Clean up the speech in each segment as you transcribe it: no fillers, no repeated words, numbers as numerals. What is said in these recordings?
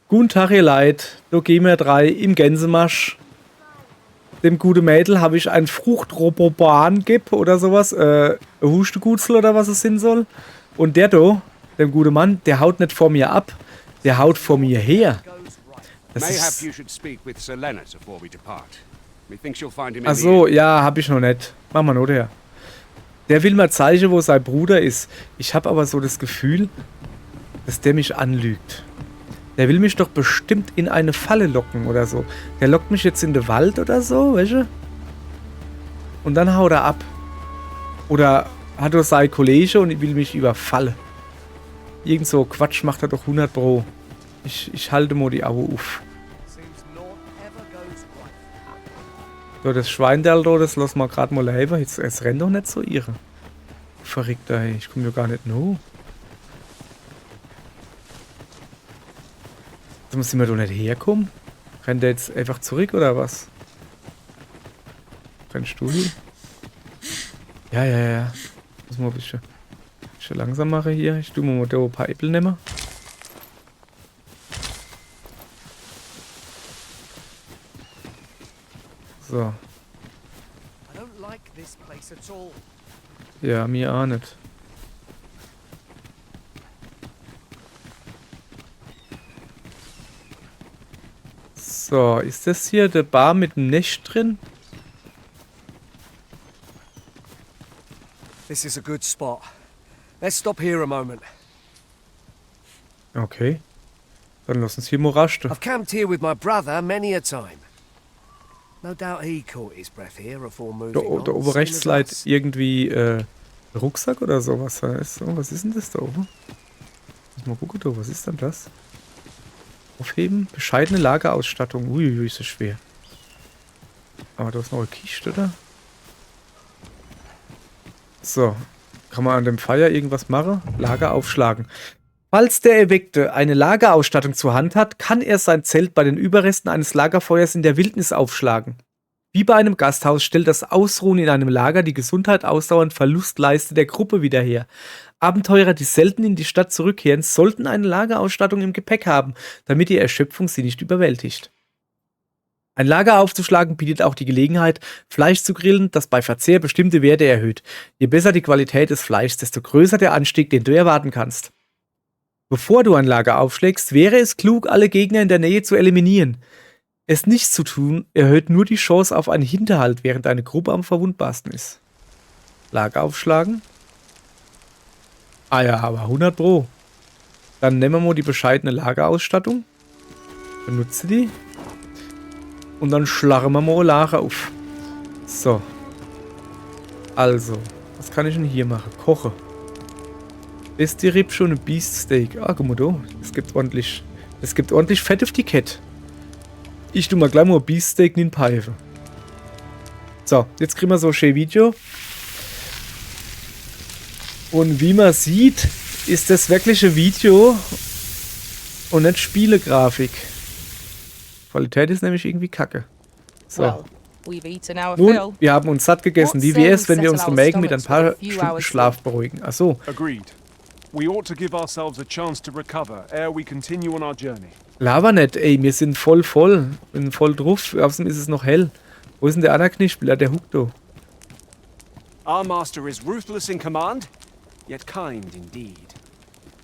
Guten Tag, ihr Leid. Da gehen wir drei im Gänsemarsch. Dem gute Mädel habe ich ein Fruchtroboban gib oder sowas. Hustegutzel oder was es sein soll. Und der da, dem gute Mann, der haut nicht vor mir ab. Der haut vor mir her. Das ist... Ach so, ja, hab ich noch nicht. Mach mal noch her. Der will mir zeigen, wo sein Bruder ist. Ich habe aber so das Gefühl, dass der mich anlügt. Der will mich doch bestimmt in eine Falle locken oder so. Der lockt mich jetzt in den Wald oder so, weißt du? Und dann haut er ab. Oder hat er seine Kollege und will mich überfallen. Irgend so Quatsch macht er doch 100 Pro. Ich halte mal die Augen auf. So, das Schweinderl da, das lassen wir gerade mal leben. Jetzt rennt doch nicht so ihre. Verrückter, ey. Ich komme ja gar nicht noch. Da müssen wir doch nicht herkommen. Rennt der jetzt einfach zurück oder was? Rennst du hin? Ja. Muss mal ein bisschen langsam machen hier. Ich tue mal da ein paar Äpfel nehmen. So. Ja, mir auch nicht. So, ist das hier der Bar mit dem Nest drin? This is a good spot. Let's stop here a moment. Okay. Dann lass uns hier mal rasten. I've camped here with my brother many a time. No doubt he caught his breath here before moving on. Da oben rechts leitet irgendwie Rucksack oder sowas. Was ist denn das da oben? Muss mal gucken, da, was ist denn das? Aufheben? Bescheidene Lagerausstattung. Uiuiui, ist das schwer. Aber da ist noch eine Kiste, oder? So. Kann man an dem Feuer irgendwas machen? Lager aufschlagen. Falls der Erweckte eine Lagerausstattung zur Hand hat, kann er sein Zelt bei den Überresten eines Lagerfeuers in der Wildnis aufschlagen. Wie bei einem Gasthaus stellt das Ausruhen in einem Lager die Gesundheit, Ausdauer und Verlustleiste der Gruppe wieder her. Abenteurer, die selten in die Stadt zurückkehren, sollten eine Lagerausstattung im Gepäck haben, damit die Erschöpfung sie nicht überwältigt. Ein Lager aufzuschlagen bietet auch die Gelegenheit, Fleisch zu grillen, das bei Verzehr bestimmte Werte erhöht. Je besser die Qualität des Fleischs, desto größer der Anstieg, den du erwarten kannst. Bevor du ein Lager aufschlägst, wäre es klug, alle Gegner in der Nähe zu eliminieren. Es nicht zu tun, erhöht nur die Chance auf einen Hinterhalt, während deine Gruppe am verwundbarsten ist. Lager aufschlagen? Ah ja, aber 100 Pro. Dann nehmen wir mal die bescheidene Lagerausstattung. Benutze die. Und dann schlagen wir mal Lager auf. So. Also, was kann ich denn hier machen? Koche. Ist die Rippsche und ein Beefsteak. Ah, guck mal da. Es gibt ordentlich Fett auf die Kette. Ich tu mal gleich mal ein Beefsteak in den Pfeife. So, jetzt kriegen wir so ein schönes Video. Und wie man sieht, ist das wirkliche Video und nicht Spielegrafik. Qualität ist nämlich irgendwie kacke. So. Nun, wir haben uns satt gegessen. Wie wäre es, wenn wir unsere Mägen mit ein paar Stunden Schlaf beruhigen? Ach so. Laber nicht, ey, wir sind voll. Bin voll drauf. Außerdem ist es noch hell. Wo ist denn der andere Knispieler? Der huckt da. Our master is ruthless in command, yet kind indeed.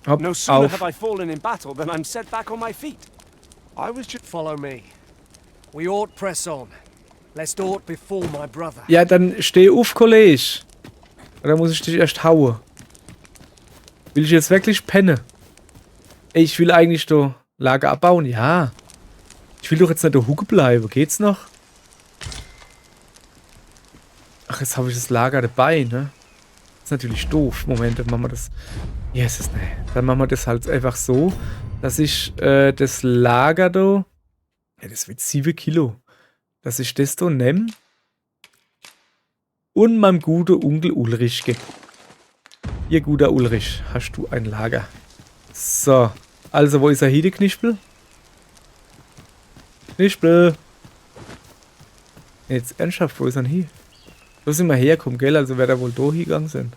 Hopp, No sooner auf. have I fallen in battle than I'm set back on my feet. I was just Follow me. We ought press on, lest aught befall my brother. Ja, dann steh auf, Kollege. Oder muss ich dich erst hauen? Will ich jetzt wirklich pennen? Ey, ich will eigentlich da Lager abbauen. Ja. Ich will doch jetzt nicht da Hucke bleiben. Geht's noch? Ach, jetzt habe ich das Lager dabei, ne? Das ist natürlich doof. Moment, dann machen wir das. Yes, nee. Dann machen wir das halt einfach so, dass ich das Lager da. Ja, das wird 7 Kilo. Dass ich das da nehme und meinem guten Onkel Ulrich gebe. Ihr guter Ulrich, hast du ein Lager? So. Also, wo ist er hier, der Knispel? Knispel! Jetzt ernsthaft, wo ist er denn hier? Wo sind wir herkommen, gell? Also, wer da wohl da hingegangen sind.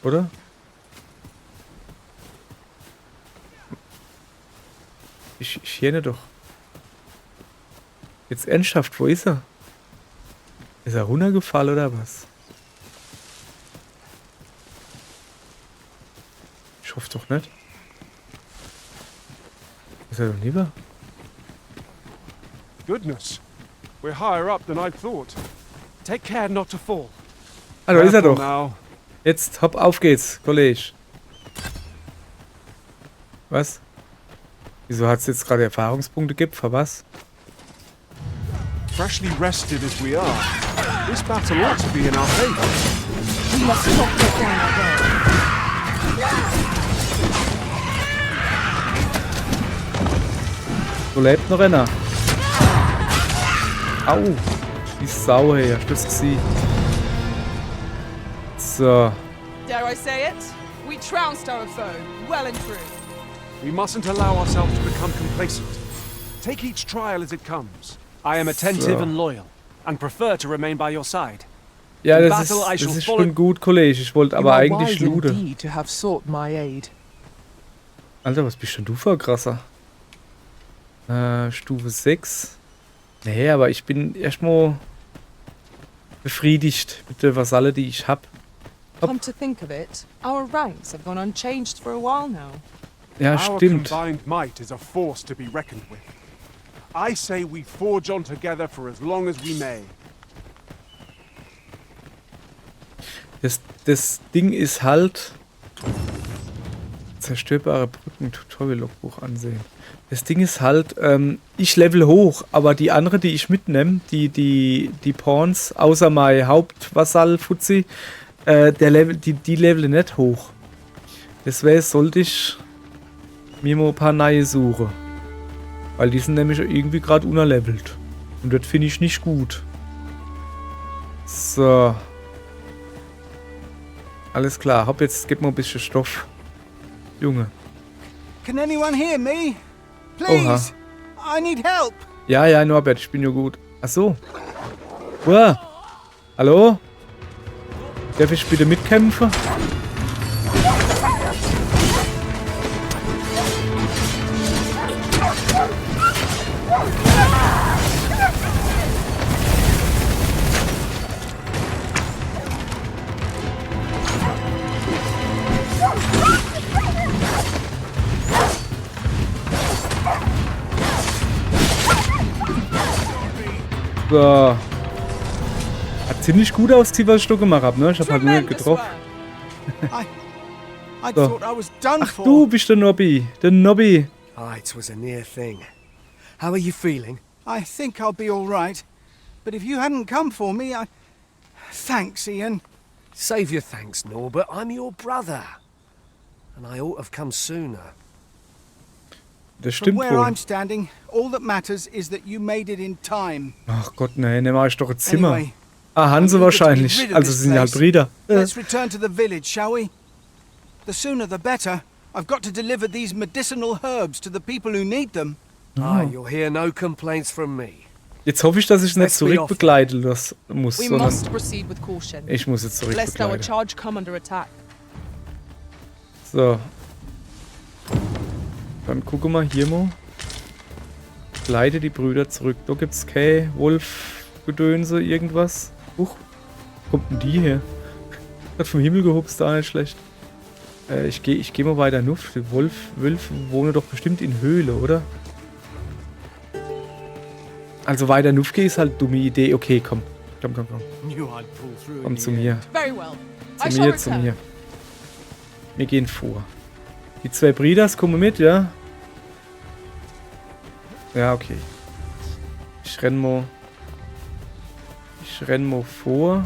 Oder? Ich jene doch. Jetzt ernsthaft, wo ist er? Ist er runtergefallen oder was? Ich hoffe doch nicht. Ist er doch lieber? Goodness. We're higher up than I thought. Take care not to fall. Ah, da ist er Careful doch. now. Jetzt, hopp, auf geht's, Kollege. Was? Wieso hat es jetzt gerade Erfahrungspunkte gibt? Für was? Freshly rested as we are, this battle ought to be in our favor. We must not go down our road. So lebt noch einer. Au. Die Sau, hey. Hast du das gesehen? So. Dare I say it? We trounced our foe, well and true. We mustn't allow ourselves to become complacent. Take each trial as it comes. I am attentive So. and loyal, and prefer to remain by your side. Ja, In das battle I ist shall schon follow- gut, Kollege. Ich wollte aber eigentlich Lude. indeed to have sought my aid. Alter, was bist denn du für ein krasser? Stufe 6. Nee, aber ich bin erstmal befriedigt mit der Vasalle, die ich hab. Come to think of it, our ranks have gone unchanged for a while now. Ja, Our stimmt. combined might is a force to be reckoned with. I say we forge on together for as long as we may. Das Ding ist halt... Zerstörbare Brücken, Tutorial-Logbuch ansehen. Das Ding ist halt, ich level hoch, aber die andere, die ich mitnehme, die Pawns, außer mein Hauptvasall-Fuzzi, die leveln nicht hoch. Deswegen sollte ich mir mal ein paar neue suchen. Weil die sind nämlich irgendwie gerade unerlevelt. Und das finde ich nicht gut. So. Alles klar, hopp, jetzt gib mal ein bisschen Stoff. Junge. Can anyone hear me? Please! I need help! Ja, Norbert, ich bin ja gut. Ach so. Uah. Hallo? Darf ich bitte mitkämpfen? So. Hat ziemlich gut ausgesehen, was ich da gemacht habe, ne? Ich hab halt nur nicht Tremendous getroffen. work. I So. thought I was done Ach, for. du bist der Nobby. Der Nobby. Ah, it was a near thing. How are you feeling? I think I'll be all right. But if you hadn't come for me, I... Thanks, Ian. Save your thanks, Norbert. I'm your brother. And I ought to have come sooner. Das From stimmt where wohl. I'm standing, all that matters is that you made it in time. Ach Gott, nee, ne, mach ich doch ein Zimmer. Anyway, Ah, Hanse I'm eager to be wahrscheinlich. rid of Also this sind ja halt place. Brüder. let's return to the village, shall we? The sooner the better. I've got to deliver these medicinal herbs to the people who need them. Ah, you'll hear no complaints from me. Jetzt hoffe ich, dass ich nicht Let's be off. zurückbegleiten muss, We sondern must proceed with caution, ich muss jetzt lest our zurückbegleiten. charge come under attack. So. Dann gucken wir hier mal. Leite die Brüder zurück. Da gibt's kein Wolf-Gedönse, irgendwas. Huch. Wo kommt denn die her? Hat vom Himmel gehupst, da nicht schlecht. Ich geh mal weiter Nuff. Die Wölfe wohnen doch bestimmt in Höhle, oder? Also weiter Nuff gehen ist halt eine dumme Idee. Okay, komm. Komm. Knew I'd pull through. Komm zu mir. Very well. I Zu shall mir, zu return. mir. Wir gehen vor. Die zwei Brüders kommen mit, ja? Ja, okay. Ich renn mal vor.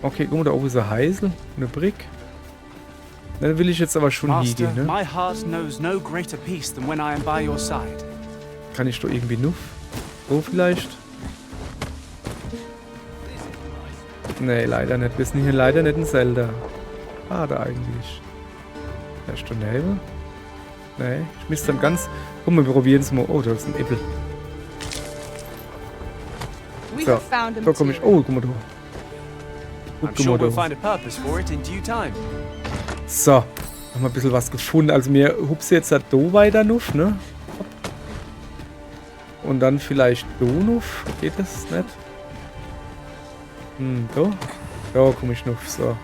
Okay, guck mal, da oben ist ein Heisel. Eine Brick. Dann will ich jetzt aber schon Master, hingehen, ne? my heart knows no greater peace than when I am by your side. Kann ich doch irgendwie nuff? So vielleicht? Nee, leider nicht. Wir sind hier leider nicht in Zelda. Schade eigentlich. Da ist der Nebel. Nee, ich müsste dann ganz... Guck mal, wir probieren es mal. Oh, da ist ein Äppel. We So, have found a da komme ich... material. Oh, guck mal da. I'm Guck sure mal we'll da. find a purpose for it in due time. So, Haben wir ein bisschen was gefunden. Also mir hupse jetzt da do weiter nuff, ne? Und dann vielleicht do nuff. Geht das nicht? Do? Da komme ich nuff. So.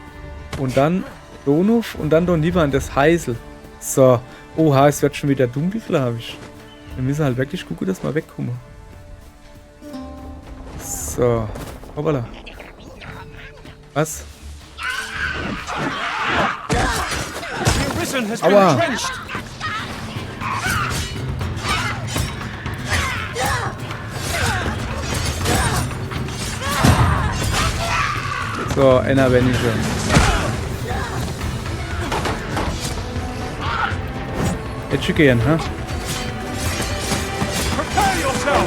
Und dann do nuff und dann do lieber an das Heisel. So. Oha, es wird schon wieder dunkel, glaube ich. Wir müssen halt wirklich gucken, dass wir wegkommen. So. Hoppala. Was? The Arisen has been Aua. entrenched. So, einer weniger. Hätte ich gern, hä? Prepare yourself.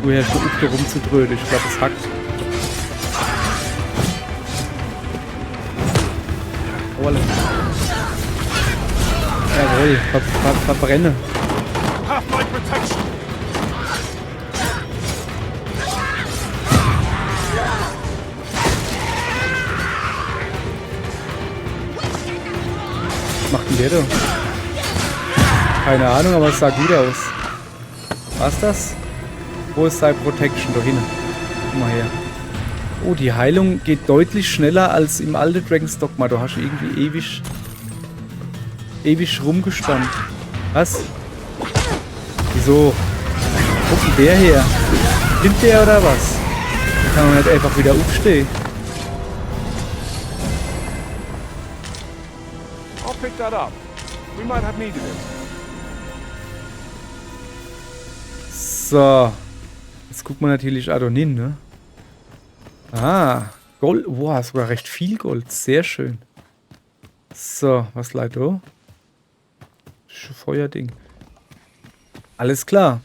Du hörst so oft rumzudröhnen. Ich glaube, es hackt. Jawohl. Jawohl, verbrenne. You have my protection. Was macht denn der da? Keine Ahnung, aber es sah gut aus. Was das? Wo ist sein Protection? Da hinten. Guck mal her. Oh, die Heilung geht deutlich schneller als im alten Dragon's Dogma. Da hast du irgendwie ewig rumgestanden. Was? Wieso? Wo kommt der her? Stimmt der oder was? Da kann man nicht einfach wieder aufstehen. I'll pick that up. We might have needed it. So. Jetzt guckt man natürlich Adonin, ne? Ah, Gold. Wow, sogar recht viel Gold. Sehr schön. So, was leid da? Feuerding. Alles klar.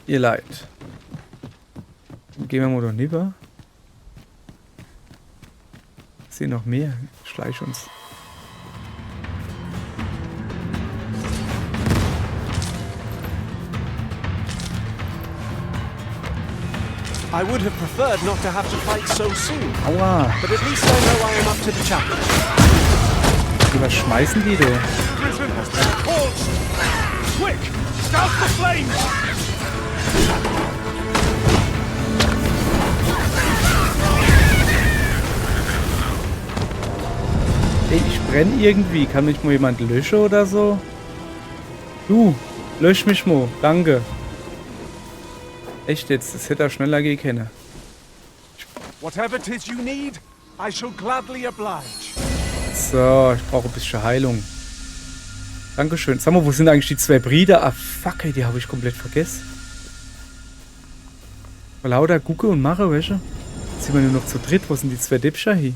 Ihr Leid. Gehen wir mal da rüber. Ich sehe noch mehr. Schleich uns. I would have preferred not to have to fight so soon, Aua. but at least I know I am up to the challenge. Was schmeißen die da? Arisen has been torched. Quick, douse the flames. Ey, ich brenne irgendwie. Kann mich mal jemand löschen oder so? Du, lösch mich mal. Danke. Echt jetzt, das hätte er schneller gehen können. Whatever it is you need, I shall gladly oblige. So, ich brauche ein bisschen Heilung. Dankeschön. Sag mal, wo sind eigentlich die zwei Brüder? Ah, fuck, ey, die habe ich komplett vergessen. Lauter gucke und mache, welche? Jetzt sind wir nur noch zu dritt. Wo sind die zwei Dipscher hier?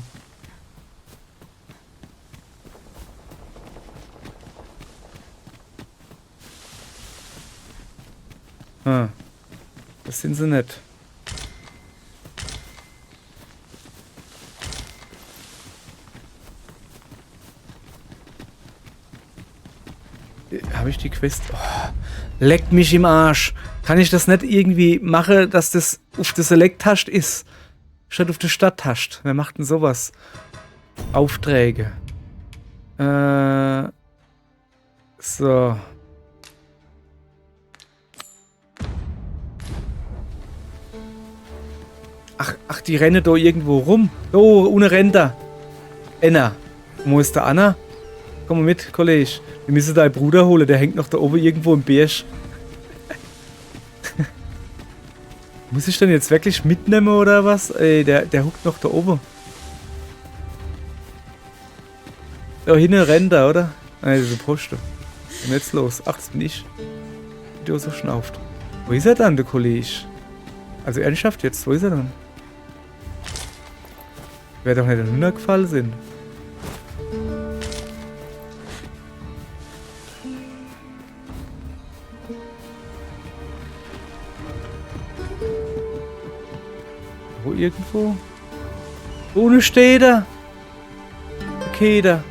Ah, das sind sie nicht. Habe ich die Quest? Oh, leckt mich im Arsch. Kann ich das nicht irgendwie machen, dass das auf der Select-Taste ist? Statt auf der Stadt-Taste. Wer macht denn sowas? Aufträge. So. Ach, die rennen da irgendwo rum. Oh, ohne Renter. Enna. Wo ist der Anna? Komm mal mit, Kollege. Wir müssen deinen Bruder holen, der hängt noch da oben irgendwo im Berg. Muss ich den jetzt wirklich mitnehmen oder was? Ey, der huckt noch da oben. Da hinten rennt er, oder? Nein, diese Poste. Und jetzt los. Ach, das bin ich. Wie der so schnauft. Wo ist er dann, der Kollege? Also ernsthaft jetzt, wo ist er dann? Wäre doch nicht ein Hühner gefallen sind. Wo irgendwo? Ohne steht er. Okay, da.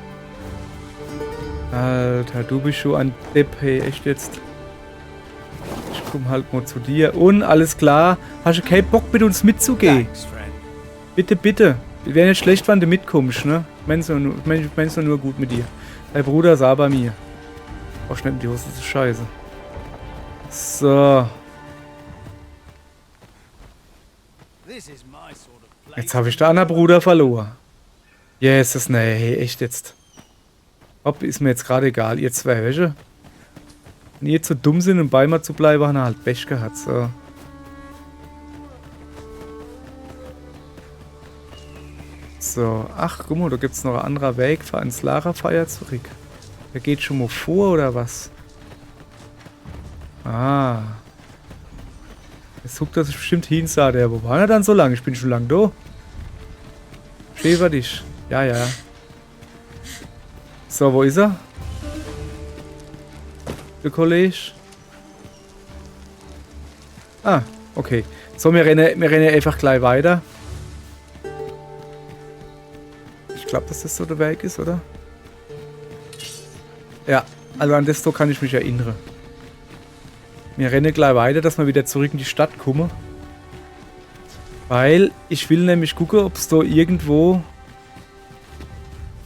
Alter, du bist schon ein Depp, hey, echt jetzt. Ich komm halt mal zu dir. Und, alles klar. Hast du keinen Bock mit uns mitzugehen? Thanks, friend. Bitte, bitte. Wir wären nicht schlecht, wenn du mitkommst, ne? Meinst du nur gut mit dir. Dein Bruder sah bei mir. Oh, schnell in die Hose, das ist scheiße. So. This is my sort of place. Jetzt habe ich da einen Bruder verloren. Jesus, nee, hey, echt jetzt. Ob, ist mir jetzt gerade egal, ihr zwei, welche? Wenn ihr zu dumm sind, um bei mir zu bleiben, haben halt Pech gehabt, so. So, ach, guck mal, da gibt es noch einen anderen Weg für ans Lagerfeuer zurück. Der geht schon mal vor, oder was? Ah. Jetzt guckt das bestimmt hin, sah der. Wo war er dann so lange? Ich bin schon lange da. Schäfer dich. Ja, ja. So, wo ist er? Der Kollege. Ah, okay. So, wir rennen einfach gleich weiter. Ich glaube, dass das so der Weg ist, oder? Ja, also an das so kann ich mich erinnern. Wir rennen gleich weiter, dass wir wieder zurück in die Stadt kommen. Weil ich will nämlich gucken, ob es da irgendwo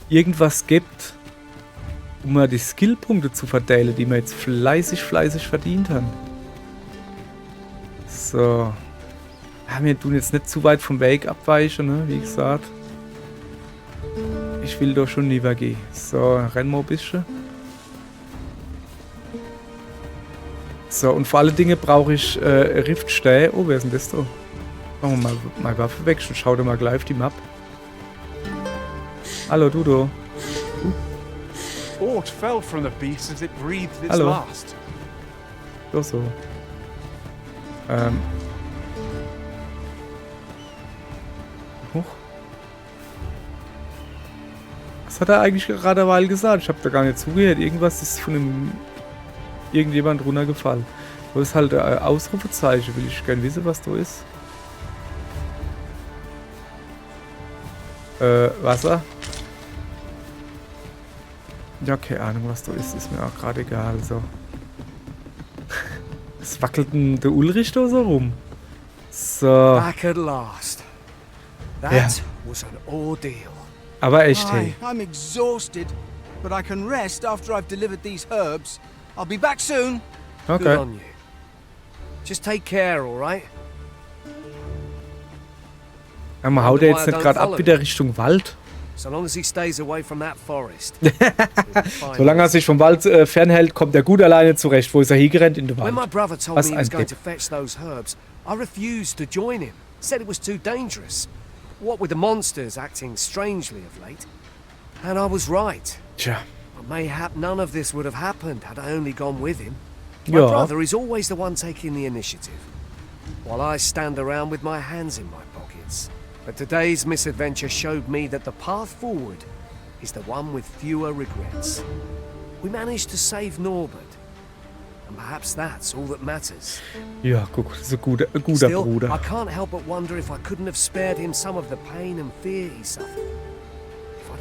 irgendwas gibt, um mal die Skillpunkte zu verteilen, die wir jetzt fleißig verdient haben. So. Ja, wir tun jetzt nicht zu weit vom Weg abweichen, ne? Wie gesagt. Ich will doch schon lieber gehen. So, rennen wir ein bisschen. So, und vor allen Dingen brauche ich Riftstäbe. Oh, wer ist denn das da? Machen wir mal Waffe weg und schau dir mal gleich auf die Map. Hallo, du da. Aught fell from the beast as it breathed its Hallo. last. Doch so. Huch. Was hat er eigentlich gerade mal gesagt? Ich habe da gar nicht zugehört. Irgendwas ist von irgendjemand runtergefallen. Da ist halt ein Ausrufezeichen. Will ich gerne wissen, was da ist. Wasser. Ja, keine Ahnung, was da ist. Ist mir auch gerade egal. So. Es wackelt denn der Ulrich da so rum. So. Back at last. That Yeah. was an ordeal. Aber echt, hey. I'm exhausted, but I can rest after I've delivered these herbs. I'll be back soon. Good Okay. on you. Just take care, all right? Ja, man haut ja jetzt nicht gerade ab wieder Richtung Wald. So long as he stays away from that forest. We'll be fine. Solange er sich vom Wald fernhält, kommt er gut alleine zurecht. Wo ist er hingerannt? In den When my Wald. brother told Was me he ein was going Depp. to fetch those herbs, I refused to join him. Said it was too dangerous. What with the monsters acting strangely of late. And I was right. Tja. But mayhap none of this would have happened had I only gone with him. My Ja. brother is always the one taking the initiative, while I stand around with my hands in my pockets. But today's misadventure showed me that the path forward is the one with fewer regrets. We managed to save Norbert, and perhaps that's all that matters. Ja, guck, das ist ein guter Still, I Bruder. can't help but wonder if I couldn't have spared him some of the pain and fear he suffered.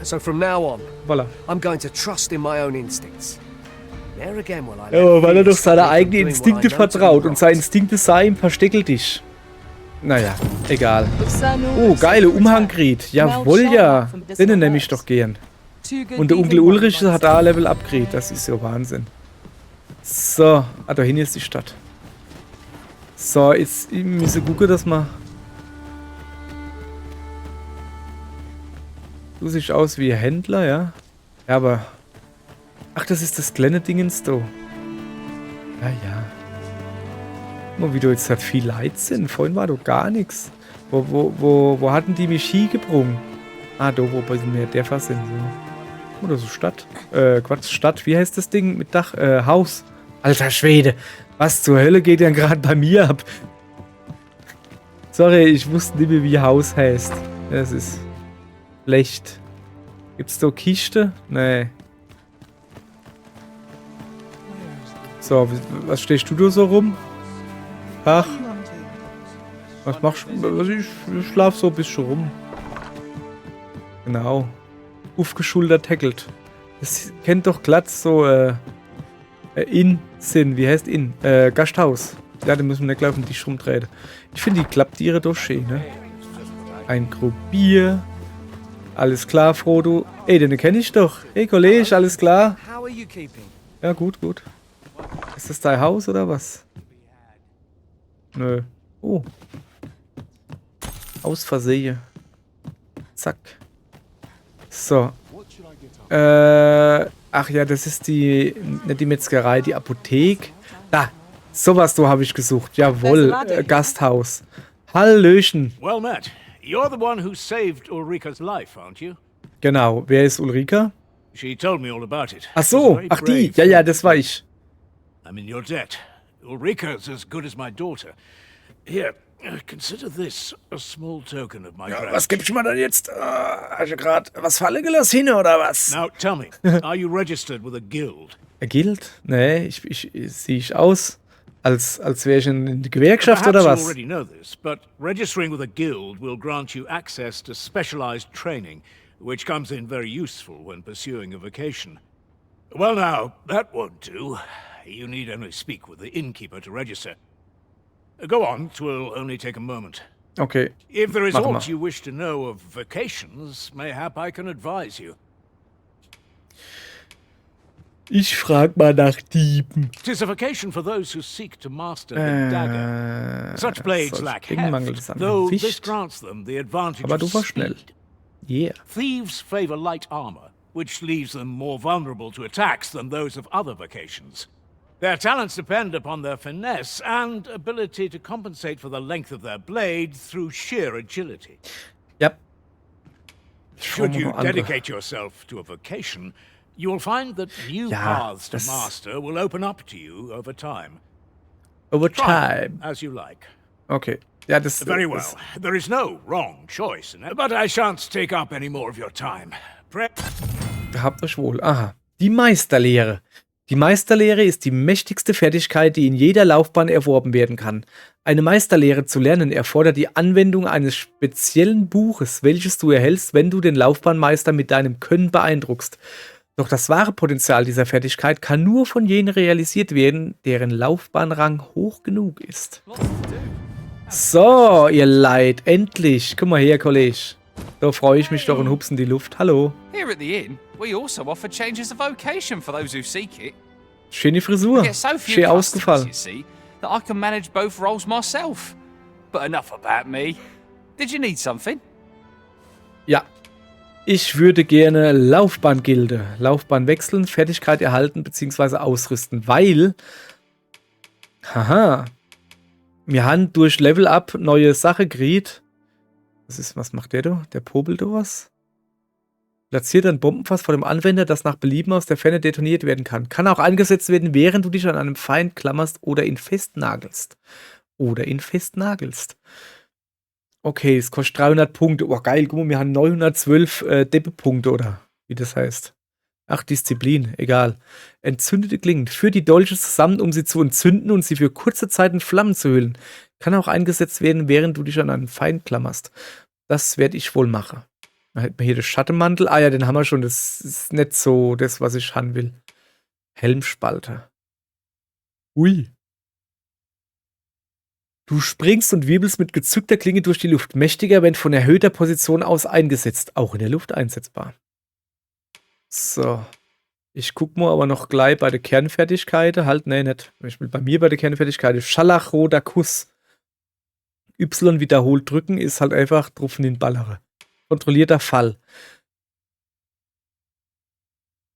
So from now on, Voilà. I'm going to trust in my own instincts. Never again will I let Ja, weil er fear doch seine stop me from eigenen doing what I Instinkte know to vertraut be und seine right. Instinkte sei ihm versteckel dich. Naja, egal. If Sir Oh, Norris geile returned, Umhangried. Jawohl, Mel ja. Sharp from Medicinal Den nehme ich Herbs. doch gern. Two good Und der Onkel beefing Ulrich ones, hat da Level Upgrade. Das ist ja Wahnsinn. So, da hinten ist die Stadt. So, jetzt müssen wir gucken, dass wir... Du siehst aus wie ein Händler, ja? Ja, aber... Ach, das ist das kleine Dingens da. Ja, ja. Guck mal, wie du jetzt halt viel Leid sind. Vorhin war doch gar nichts. Wo hatten die mich hingebrungen? Ah, da, wo wir der Fass sind. So. Oder so Stadt. Quatsch, Stadt. Wie heißt das Ding mit Dach? Haus. Alter Schwede. Was zur Hölle geht denn gerade bei mir ab? Sorry, ich wusste nicht mehr, wie Haus heißt. Das ist schlecht. Gibt's da Kiste? Nee. So, was stehst du da so rum? Ach, was machst du? Ich schlaf so ein bisschen rum. Genau. Aufgeschultert tackelt. Das kennt doch glatt so, Inn-Sinn. Wie heißt Inn? Gasthaus. Ja, da müssen wir nicht gleich auf den Tisch rumdrehen. Ich finde die Klapptiere doch schön, ne? Ein Krug Bier. Alles klar, Frodo. Ey, den kenne ich doch. Hey, Kollege, alles klar? How are you keeping? Ja, gut, gut. Ist das dein Haus oder was? Nö. Oh. Aus Versehen. Zack. So. Ach ja, das ist die, nicht die Metzgerei, die Apotheke. Da. Sowas so habe ich gesucht. Jawohl. Gasthaus. Hallöchen. Well met. You're the one who saved Ulrika's life, aren't you? Genau. Wer ist Ulrika? She told me all about it. Ach so. Ach die. Ja, ja, das war ich. I'm in your debt. Ulrika's as good as my daughter. Here, consider this a small token of my gratitude. Was gibt's mir denn jetzt? Hast du gerade was fallen gelassen hin, oder was? Now, tell me, are you registered with a guild? Gilt? Nee, sehe ich aus, als wäre ich in der Gewerkschaft Perhaps oder you was? already know this, but registering with a guild will grant you access to specialized training, which comes in very useful when pursuing a vocation. Well now, that won't do. You need only speak with the innkeeper to register. Go on, 'twill only take a moment. Okay. If there is Mach aught mal. you wish to know of vocations, mayhap I can advise you. Ich frag mal nach Dieben. 'Tis a vocation for those who seek to master the dagger. Such blades solch lack Ding mangelt heft, es an though this Gewicht. grants them the advantage Aber of du warst schnell. speed. Yeah. Thieves favor light armor, which leaves them more vulnerable to attacks than those of other vocations. Their talents depend upon their finesse and ability to compensate for the length of their blade through sheer agility. Ja. Should you noch andere. dedicate yourself to a vocation, you will find that new Ja, paths to das- master will open up to you over time. Over Try time. as you like. Okay. Ja, das... Very well. das There is no wrong choice in it, but I shan't take up any more of your time. habt euch wohl. Aha. Die Meisterlehre. Die Meisterlehre ist die mächtigste Fertigkeit, die in jeder Laufbahn erworben werden kann. Eine Meisterlehre zu lernen erfordert die Anwendung eines speziellen Buches, welches du erhältst, wenn du den Laufbahnmeister mit deinem Können beeindruckst. Doch das wahre Potenzial dieser Fertigkeit kann nur von jenen realisiert werden, deren Laufbahnrang hoch genug ist. So, ihr Leid, endlich. Guck mal her, Kollege. Da freue ich mich doch und hups in die Luft. Hallo. Here at the inn, we also offer changes of vocation for those who seek it. Schöne Frisur. I get so few Schön customers, ausgefallen. you see, that I can manage both roles myself. But enough about me. Did you need something? Ja. Ich würde gerne Laufbahngilde. Laufbahn wechseln, Fertigkeit erhalten bzw. ausrüsten, weil... Haha. Wir haben durch Level Up neue Sache gekriegt. Was macht der da? Der popelt da was? Platziert ein Bombenfass vor dem Anwender, das nach Belieben aus der Ferne detoniert werden kann. Kann auch eingesetzt werden, während du dich an einem Feind klammerst oder ihn festnagelst. Okay, es kostet 300 Punkte. Oh, geil, guck mal, wir haben 912 Deppe-Punkte, oder wie das heißt. Ach, Disziplin, egal. Entzündete Klingen. Führt die Dolche zusammen, um sie zu entzünden und sie für kurze Zeit in Flammen zu hüllen. Kann auch eingesetzt werden, während du dich an einen Feind klammerst. Das werde ich wohl machen. Dann hätten wir hier den Schattenmantel. Ah ja, den haben wir schon. Das ist nicht so das, was ich haben will. Helmspalter. Ui. Du springst und wirbelst mit gezückter Klinge durch die Luft. Mächtiger, wenn von erhöhter Position aus eingesetzt. Auch in der Luft einsetzbar. So. Ich guck mal aber noch gleich bei der Kernfertigkeit. Halt, nee, nicht. Ich will bei mir bei der Kernfertigkeit. Scharlachroter Kuss. Y wiederholt drücken ist halt einfach drauf in den Ballere. Kontrollierter Fall.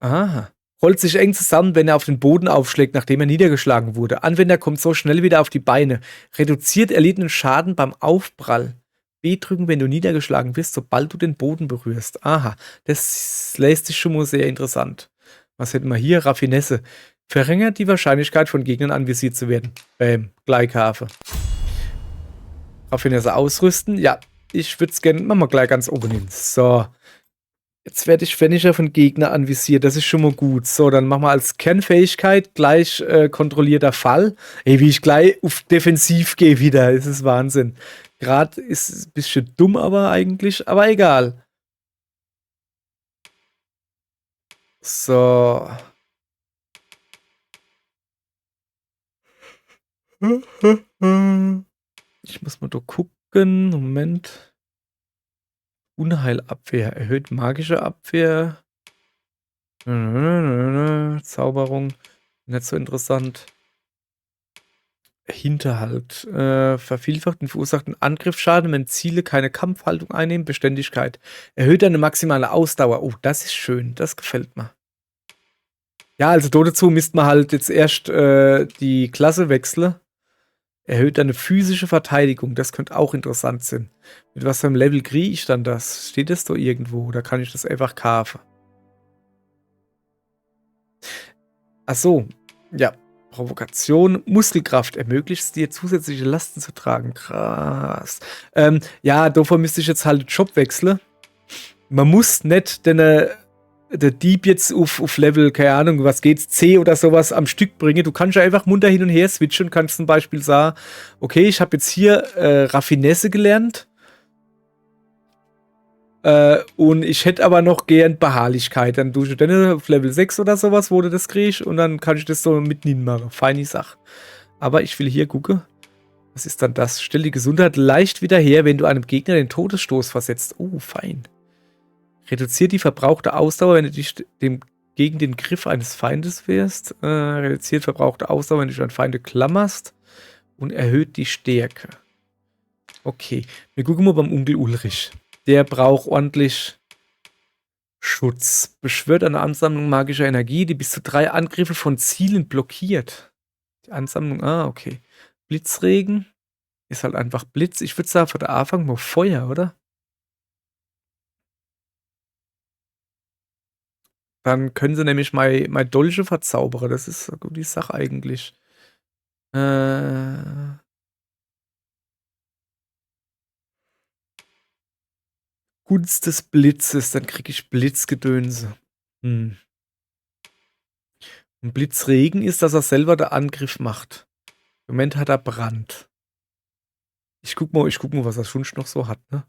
Aha. Rollt sich eng zusammen, wenn er auf den Boden aufschlägt, nachdem er niedergeschlagen wurde. Anwender kommt so schnell wieder auf die Beine. Reduziert erlittenen Schaden beim Aufprall. B drücken, wenn du niedergeschlagen wirst, sobald du den Boden berührst. Aha, das lässt sich schon mal sehr interessant. Was hätten wir hier? Raffinesse. Verringert die Wahrscheinlichkeit, von Gegnern anvisiert zu werden. Bäm, Gleichhafe. Raffinesse ausrüsten. Ja, ich würde es gerne, machen wir gleich ganz oben hin. So. Jetzt werde ich Finisher von Gegner anvisiert. Das ist schon mal gut. So, dann machen wir als Kernfähigkeit gleich kontrollierter Fall. Ey, wie ich gleich auf Defensiv gehe wieder. Das ist Wahnsinn. Gerade ist es ein bisschen dumm, aber eigentlich. Aber egal. So. Ich muss mal da gucken. Moment. Unheilabwehr. Erhöht magische Abwehr. Zauberung. Nicht so interessant. Hinterhalt. Vervielfacht den verursachten Angriffsschaden, wenn Ziele keine Kampfhaltung einnehmen. Beständigkeit. Erhöht eine maximale Ausdauer. Oh, das ist schön. Das gefällt mir. Ja, also dazu müsste man halt jetzt erst die Klasse wechseln. Erhöht eine physische Verteidigung. Das könnte auch interessant sein. Mit was für einem Level kriege ich dann das? Steht das da irgendwo? Oder kann ich das einfach kaufen? Ach so. Ja. Provokation. Muskelkraft. Ermöglicht es dir, zusätzliche Lasten zu tragen. Krass. Ja, davor müsste ich jetzt halt den Job wechseln. Man muss nicht der Dieb jetzt auf Level, keine Ahnung, was geht's, C oder sowas am Stück bringen. Du kannst ja einfach munter hin und her switchen und kannst zum Beispiel sagen, okay, ich habe jetzt hier Raffinesse gelernt und ich hätte aber noch gern Beharrlichkeit. Dann tue ich dann auf Level 6 oder sowas, wo du das kriegst und dann kann ich das so mitnehmen machen. Feine Sache. Aber ich will hier gucken. Was ist dann das? Stell die Gesundheit leicht wieder her, wenn du einem Gegner den Todesstoß versetzt. Oh, fein. Reduziert die verbrauchte Ausdauer, wenn du dich gegen den Griff eines Feindes wehrst. Reduziert verbrauchte Ausdauer, wenn du dich an Feinde klammerst. Und erhöht die Stärke. Okay. Wir gucken mal beim Onkel Ulrich. Der braucht ordentlich Schutz. Beschwört eine Ansammlung magischer Energie, die bis zu 3 Angriffe von Zielen blockiert. Die Ansammlung, okay. Blitzregen ist halt einfach Blitz. Ich würde sagen, von der Anfang mal Feuer, oder? Dann können sie nämlich mein Dolche verzaubern. Das ist eine gute Sache eigentlich. Gunst des Blitzes. Dann kriege ich Blitzgedönse. Und Blitzregen ist, dass er selber den Angriff macht. Im Moment hat er Brand. Ich guck mal, was er schon noch so hat, ne?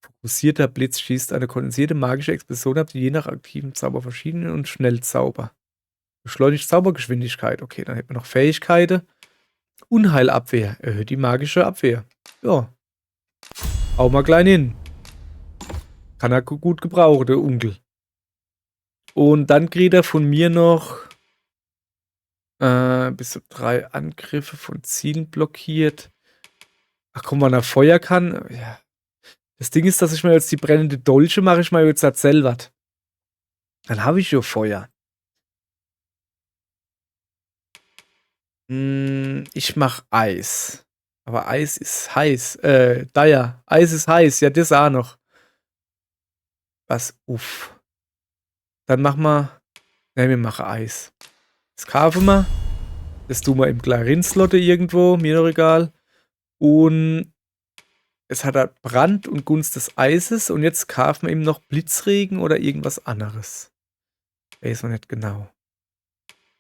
Fokussierter Blitz schießt eine kondensierte magische Explosion ab, die je nach aktiven Zauber verschiedene und Schnellzauber. Beschleunigt Zaubergeschwindigkeit. Okay, dann hätten wir noch Fähigkeiten. Unheilabwehr. Erhöht die magische Abwehr. Ja. Hau mal klein hin. Kann er gut gebrauchen, der Onkel. Und dann kriegt er von mir noch bis zu 3 Angriffe von Zielen blockiert. Ach komm, wann er Feuer kann. Ja. Das Ding ist, dass ich mir jetzt die brennende Dolche mache, ich mal jetzt halt selber. Dann habe ich ja Feuer. Ich mache Eis. Aber Eis ist heiß. Ja. Eis ist heiß. Ja, das auch noch. Was? Uff. Dann machen wir. Ne, wir machen Eis. Das kaufen wir. Das tun wir im Klarinslotto irgendwo. Mir doch egal. Und es hat halt Brand und Gunst des Eises. Und jetzt kaufen wir ihm noch Blitzregen oder irgendwas anderes. Weiß noch nicht genau.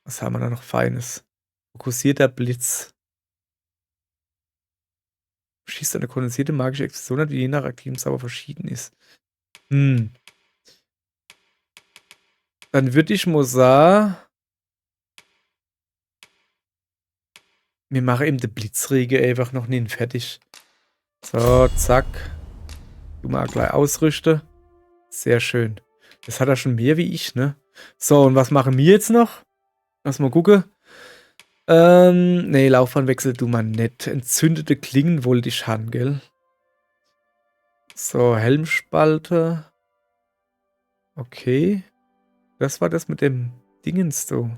Was haben wir da noch Feines? Fokussierter Blitz. Schießt eine kondensierte magische Explosion, die je nach aktiven Zauber verschieden ist. Dann würde ich mal sagen, wir machen eben den Blitzregen einfach noch nicht fertig. So, zack. Du mal gleich ausrüsten. Sehr schön. Das hat er schon mehr wie ich, ne? So, und was machen wir jetzt noch? Lass mal gucken. Nee, Laufbahnwechsel du mal nicht. Entzündete Klingen wollte ich haben, gell? So, Helmspalte. Okay. Das war das mit dem Dingens, so.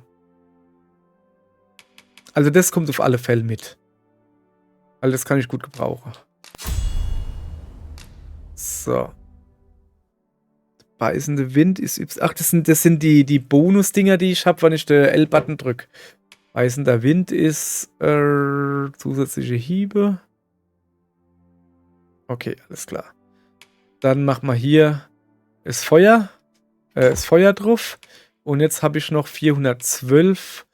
Also das kommt auf alle Fälle mit. Weil das kann ich gut gebrauchen. So. Beißende Wind ist... Ach, das sind die Bonus-Dinger, die ich habe, wenn ich den L-Button drücke. Beißender Wind ist zusätzliche Hiebe. Okay, alles klar. Dann machen wir hier das Feuer drauf. Und jetzt habe ich noch 412.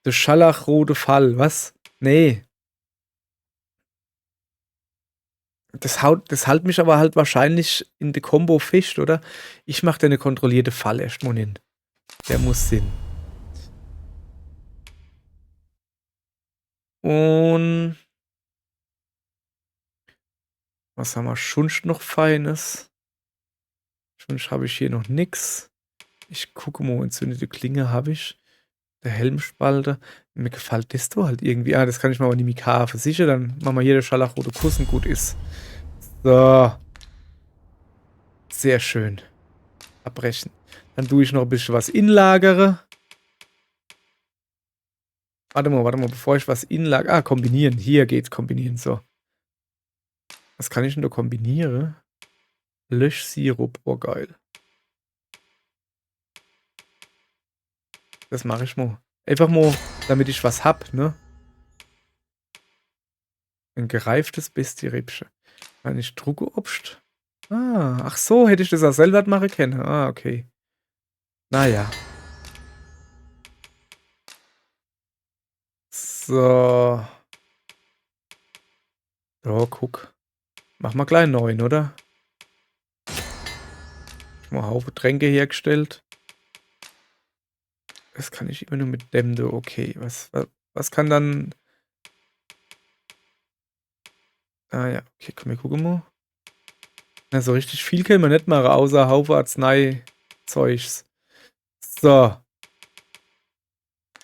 Der Scharlachrote Fall. Was? Nee. Das hält mich aber halt wahrscheinlich in der Combo fest, oder? Ich mache da eine kontrollierte Fall erstmal hin. Der muss Sinn. Und Was haben wir sonst noch Feines? Sonst habe ich hier noch nix. Ich gucke mal, entzündete Klinge habe ich. Der Helmspalter. Mir gefällt das doch halt irgendwie. Ah, das kann ich mal an die Mikar versichern. Dann machen wir hier den scharlachrote Kuss und gut ist. So. Sehr schön. Abbrechen. Dann tue ich noch ein bisschen was inlagere. Warte mal, bevor ich was inlagere. Ah, kombinieren. Hier geht's kombinieren. So. Was kann ich denn da kombinieren? Löschsirup. Oh, geil. Das mache ich mal. Einfach mal, damit ich was hab, ne? Ein gereiftes Bestie-Rippsche. Kann ich Druckeobst? Ah, ach so, hätte ich das auch selber machen können. Ah, okay. Naja. So. So, guck. Machen wir gleich 9, oder? Mal einen Haufen Tränke hergestellt. Das kann ich immer nur mit Dämde. Okay, was kann dann... Ah ja, okay, komm, wir gucken mal. Na, so richtig viel können wir nicht machen, außer Haufen Arzneizeugs. So.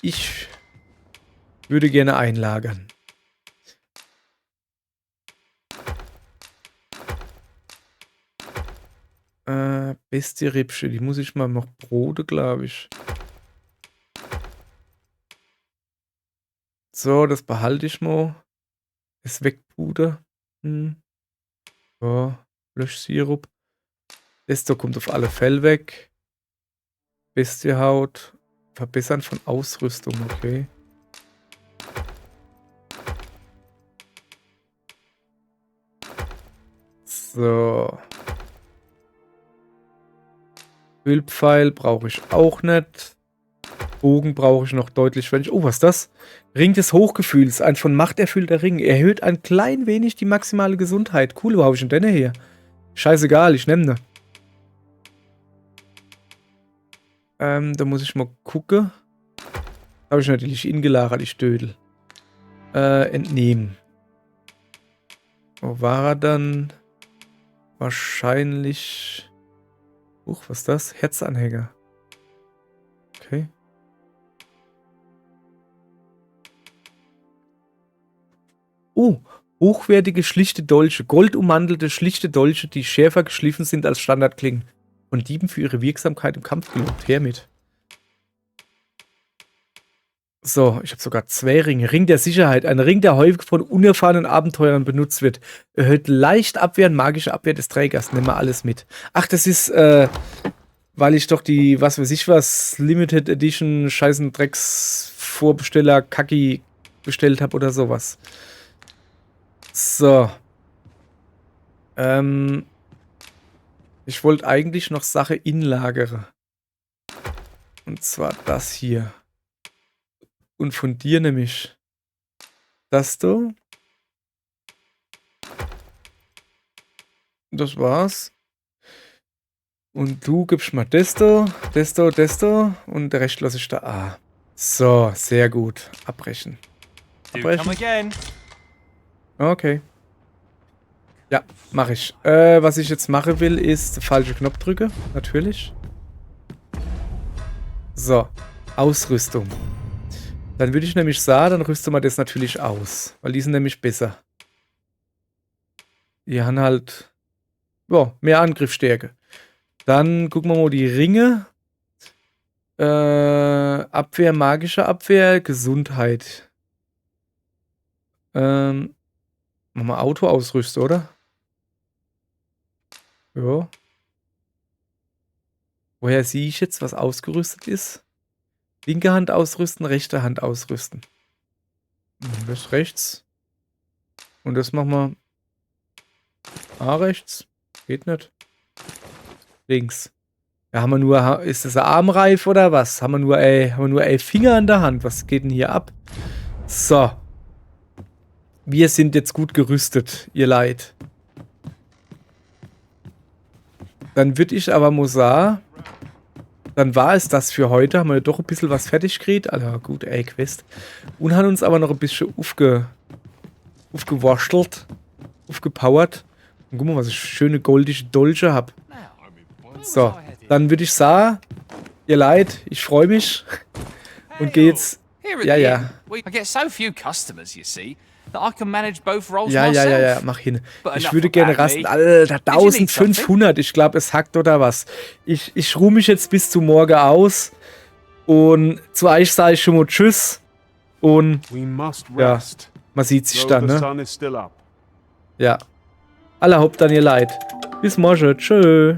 Ich würde gerne einlagern. Bestie Rippsche, die muss ich mal noch Brote, glaube ich. So, das behalte ich mal. Das Wegpuder. So, Löschsirup. Das da kommt auf alle Fälle weg. Bestiehaut. Verbessern von Ausrüstung, okay. So. Ölpfeil brauche ich auch nicht. Bogen brauche ich noch deutlich, wenn ich... Oh, was ist das? Ring des Hochgefühls. Ein von Macht erfüllter Ring. Erhöht ein klein wenig die maximale Gesundheit. Cool, wo habe ich denn den hier? Scheißegal, ich nehme den. Da muss ich mal gucken. Habe ich natürlich ingelagert, die Stödel. Entnehmen. Wo war er dann? Wahrscheinlich... was ist das? Herzanhänger. Okay. Oh, hochwertige schlichte Dolche. Goldummantelte schlichte Dolche, die schärfer geschliffen sind als Standardklingen. Und Dieben für ihre Wirksamkeit im Kampf gelobt. Her mit. So, ich habe sogar 2 Ringe. Ring der Sicherheit. Ein Ring, der häufig von unerfahrenen Abenteurern benutzt wird. Erhöht leicht Abwehr und magische Abwehr des Trägers. Nehmen wir alles mit. Ach, das ist, weil ich doch die, was weiß ich was, Limited Edition scheißen Drecks Vorbesteller Kacki bestellt habe oder sowas. So. Ich wollte eigentlich noch Sache inlagere. Und zwar das hier. Und von dir nämlich das da. Das war's. Und du gibst mal das da, das da, das da. Und der Rest lasse ich da. Ah. So, sehr gut. Abbrechen. Abbrechen. Okay. Ja, mache ich. Was ich jetzt machen will, ist falsche Knopf drücke. Natürlich. So. Ausrüstung. Dann würde ich nämlich sagen, dann rüsten wir das natürlich aus. Weil die sind nämlich besser. Die haben halt ja, mehr Angriffsstärke. Dann gucken wir mal die Ringe. Abwehr, magische Abwehr, Gesundheit. Machen wir Auto ausrüsten, oder? Ja. Woher sehe ich jetzt, was ausgerüstet ist? Linke Hand ausrüsten, rechte Hand ausrüsten. Das rechts. Und das machen wir A rechts. Geht nicht. Links. Ja, haben wir nur, ist das ein Armreif oder was? Haben wir nur Finger an der Hand? Was geht denn hier ab? So. Wir sind jetzt gut gerüstet, ihr Leid. Dann würde ich aber mal sagen, dann war es das für heute. Haben wir doch ein bisschen was fertig gekriegt. Also gut, Quest. Und haben uns aber noch ein bisschen aufgewurschtelt, aufgepowert. Und guck mal, was ich für schöne goldige Dolche habe. Now, So, dann würde ich sagen, ihr Leid, ich freue mich. Und gehe jetzt. here at Ja, the ja. inn, I get so few customers, you see, that I can manage both roles Ja, myself. ja, mach hin. But Ich enough würde gerne about rasten. me. Alter, Did you need 1500. Ich glaube, es hackt oder was. Ich ruhe mich jetzt bis zu morgen aus. Und zu euch sage ich schon mal Tschüss. Und We must Ja. rest. man sieht sich Though dann, the ne? sun is still up. Ja. Aller Haupt dann ihr Leid. Bis morgen. Tschö.